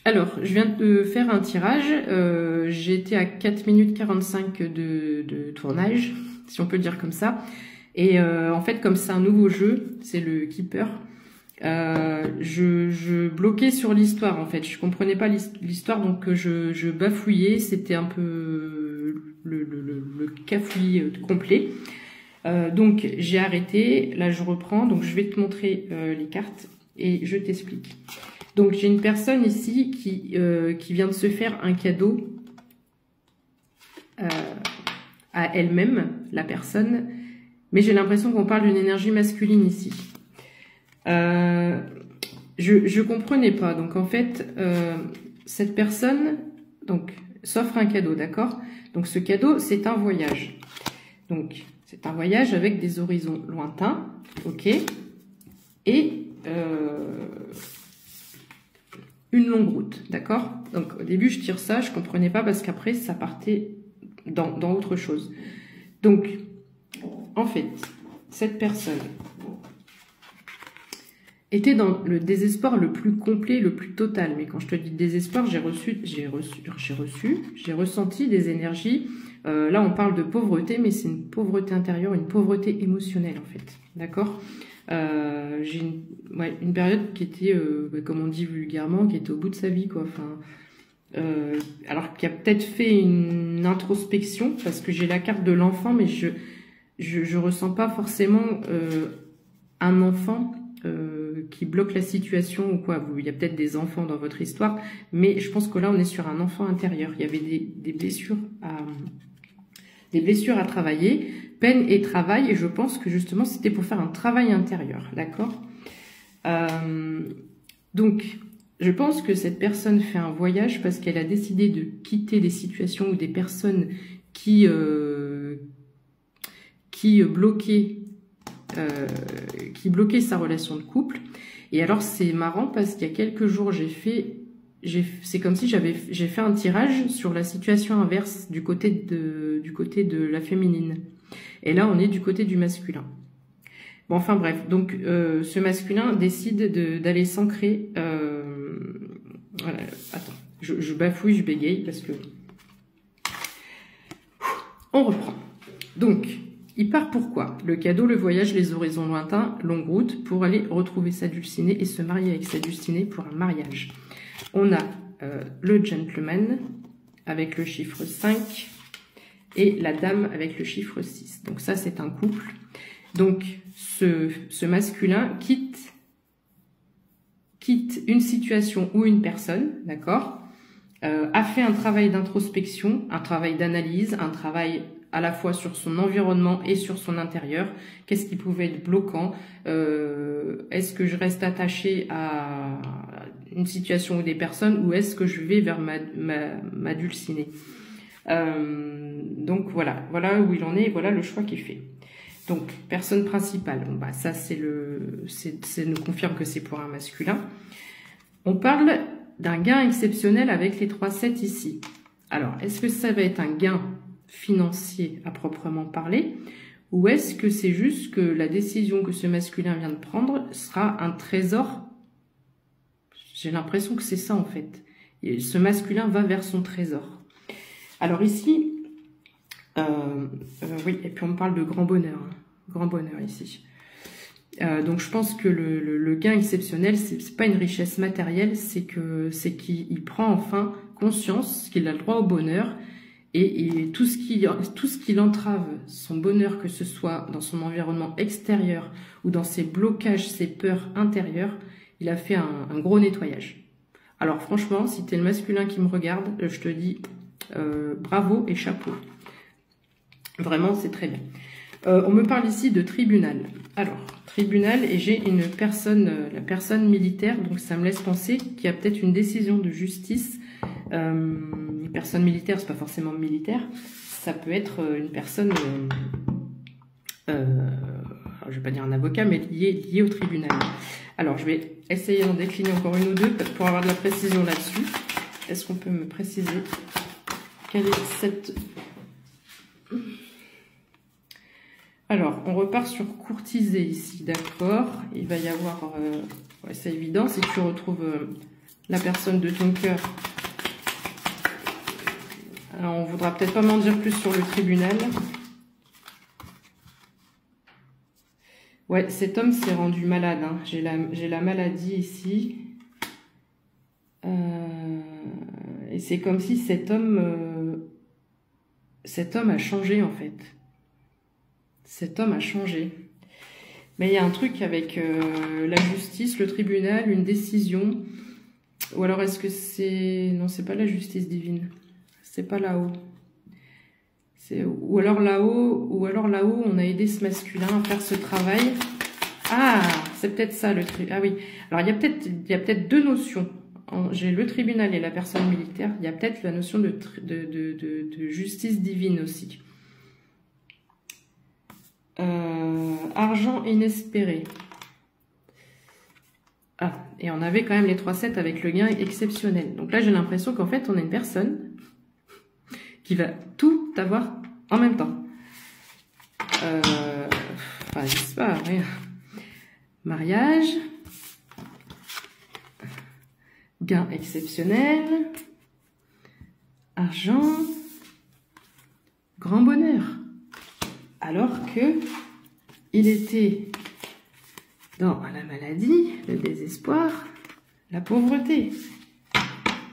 Alors, je viens de faire un tirage. J'ai été à 4 minutes 45 de tournage, si on peut le dire comme ça. Et en fait, comme c'est un nouveau jeu, c'est le Keeper, je bloquais sur l'histoire, en fait. Je comprenais pas l'histoire, donc je bafouillais. C'était un peu le cafouillis complet. Donc, j'ai arrêté. Là, je reprends. Donc, je vais te montrer les cartes et je t'explique. Donc, j'ai une personne ici qui vient de se faire un cadeau à elle-même, la personne. Mais j'ai l'impression qu'on parle d'une énergie masculine ici. Je comprenais pas. Donc, en fait, cette personne donc s'offre un cadeau, d'accord? Donc, ce cadeau, c'est un voyage. Donc, c'est un voyage avec des horizons lointains, ok? Et une longue route, d'accord? Donc au début je tire ça, je comprenais pas parce qu'après ça partait dans autre chose. Donc en fait, cette personne était dans le désespoir le plus complet, le plus total. Mais quand je te dis désespoir, j'ai ressenti des énergies. Là on parle de pauvreté, mais c'est une pauvreté intérieure, une pauvreté émotionnelle en fait, d'accord? J'ai une période qui était, comme on dit vulgairement, qui était au bout de sa vie, quoi. Enfin, alors qui a peut-être fait une introspection, parce que j'ai la carte de l'enfant, mais je ressens pas forcément un enfant qui bloque la situation ou quoi. Il y a peut-être des enfants dans votre histoire, mais je pense que là, on est sur un enfant intérieur. Il y avait des blessures à travailler, peine et travail, et je pense que justement c'était pour faire un travail intérieur, d'accord? Donc, je pense que cette personne fait un voyage parce qu'elle a décidé de quitter des situations ou des personnes qui bloquaient sa relation de couple. Et alors c'est marrant parce qu'il y a quelques jours c'est comme si j'ai fait un tirage sur la situation inverse du côté de la féminine. Et là, on est du côté du masculin. Bon, enfin bref, donc ce masculin décide d'aller s'ancrer. Voilà, attends, je bafouille, je bégaye parce que on reprend. Donc, il part pourquoi? Le cadeau, le voyage, les horizons lointains, longue route pour aller retrouver sa dulcinée et se marier avec sa dulcinée pour un mariage. On a le gentleman avec le chiffre 5 et la dame avec le chiffre 6. Donc ça, c'est un couple. Donc, ce masculin quitte une situation ou une personne, d'accord, a fait un travail d'introspection, un travail d'analyse, un travail à la fois sur son environnement et sur son intérieur. Qu'est-ce qui pouvait être bloquant? Est-ce que je reste attachée à une situation ou des personnes, ou est-ce que je vais vers ma dulcinée? Donc voilà où il en est, et voilà le choix qu'il fait. Donc personne principale, bon bah ça c'est nous confirme que c'est pour un masculin. On parle d'un gain exceptionnel avec les 3-7 ici. Alors est-ce que ça va être un gain financier à proprement parler, ou est-ce que c'est juste que la décision que ce masculin vient de prendre sera un trésor? J'ai l'impression que c'est ça en fait. Et ce masculin va vers son trésor. Alors ici, oui, et puis on me parle de grand bonheur ici. Donc je pense que le gain exceptionnel, c'est pas une richesse matérielle, c'est qu'il prend enfin conscience qu'il a le droit au bonheur, et tout ce qui entrave son bonheur, que ce soit dans son environnement extérieur ou dans ses blocages, ses peurs intérieures, il a fait un gros nettoyage. Alors franchement, si t'es le masculin qui me regarde, je te dis bravo et chapeau. Vraiment, c'est très bien. On me parle ici de tribunal. Alors, tribunal, et j'ai une personne, la personne militaire, donc ça me laisse penser qu'il y a peut-être une décision de justice. Une personne militaire, c'est pas forcément militaire, ça peut être une personne, je vais pas dire un avocat, mais lié au tribunal. Alors, je vais essayer d'en décliner encore une ou deux pour avoir de la précision là-dessus. Est-ce qu'on peut me préciser quelle est cette... Alors, on repart sur courtiser ici, d'accord. Il va y avoir... ouais, c'est évident, si tu retrouves la personne de ton cœur. Alors, on voudra peut-être pas m'en dire plus sur le tribunal. Ouais, cet homme s'est rendu malade. Hein. J'ai la maladie ici. Et c'est comme si cet homme a changé en fait. Cet homme a changé. Mais il y a un truc avec la justice, le tribunal, une décision. Ou alors est-ce que c'est... Non, c'est pas la justice divine. C'est pas là-haut. Ou alors là-haut, on a aidé ce masculin à faire ce travail. Ah, c'est peut-être ça le tribunal. Ah oui. Alors il y a peut-être deux notions. J'ai le tribunal et la personne militaire. Il y a peut-être la notion de justice divine aussi. Argent inespéré. Ah, et on avait quand même les 3-7 avec le gain exceptionnel. Donc là, j'ai l'impression qu'en fait, on a une personne qui va tout avoir en même temps. Enfin, je sais pas, rien. Mariage. Gain exceptionnel. Argent. Grand bonheur. Alors que il était dans la maladie, le désespoir, la pauvreté.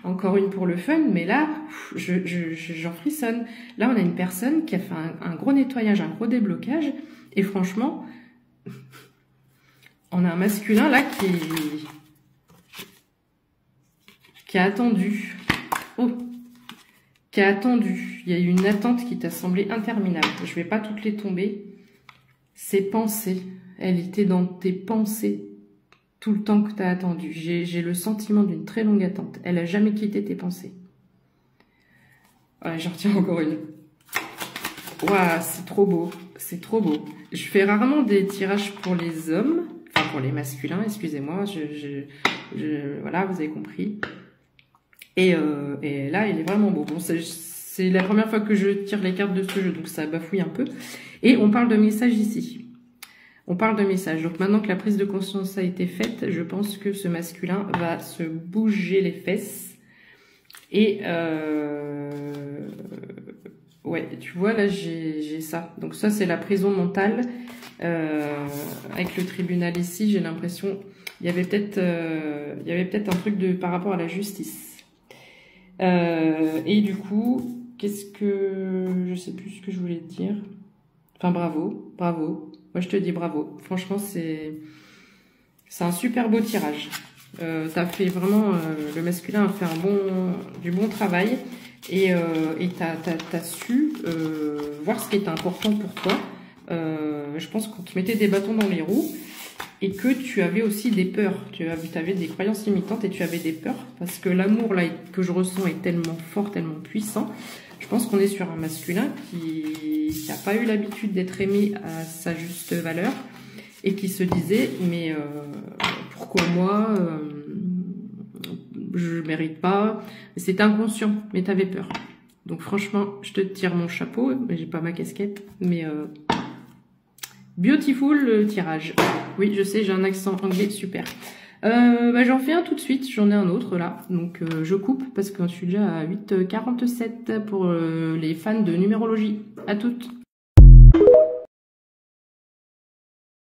Encore une pour le fun, mais là, j'en frissonne. Là, on a une personne qui a fait un gros nettoyage, un gros déblocage, et franchement, on a un masculin là qui a attendu. Oh, qui a attendu. Il y a eu une attente qui t'a semblé interminable. Je vais pas toutes les tomber. Ses pensées. Elle était dans tes pensées tout le temps que tu as attendu. J'ai le sentiment d'une très longue attente. Elle a jamais quitté tes pensées. Ouais, j'en retiens encore une. Waouh, c'est trop beau. C'est trop beau. Je fais rarement des tirages pour les hommes. Enfin, pour les masculins, excusez-moi. Voilà, vous avez compris. Et là, il est vraiment beau. Bon, c'est la première fois que je tire les cartes de ce jeu, donc ça bafouille un peu. Et on parle de message ici. On parle de message. Donc maintenant que la prise de conscience a été faite, je pense que ce masculin va se bouger les fesses. Et ouais, tu vois, là, j'ai ça. Donc ça, c'est la prison mentale. Avec le tribunal ici, j'ai l'impression... Il y avait peut-être un truc par rapport à la justice. Et du coup, je sais plus ce que je voulais te dire. Enfin, bravo. Moi, je te dis bravo. Franchement, c'est un super beau tirage. T'as fait vraiment... le masculin a fait du bon travail. Et t'as su voir ce qui était important pour toi. Je pense qu'on te mettait des bâtons dans les roues. Et que tu avais aussi des peurs. Tu avais des croyances limitantes et tu avais des peurs. Parce que l'amour là que je ressens est tellement fort, tellement puissant. Je pense qu'on est sur un masculin qui n'a pas eu l'habitude d'être aimé à sa juste valeur et qui se disait mais pourquoi moi je mérite pas. C'était inconscient, mais tu avais peur. Donc franchement, je te tire mon chapeau, mais j'ai pas ma casquette, mais beautiful le tirage. Oui, je sais, j'ai un accent anglais super. J'en fais un tout de suite, j'en ai un autre là, donc je coupe parce que je suis déjà à 8h47 pour les fans de numérologie. À toutes.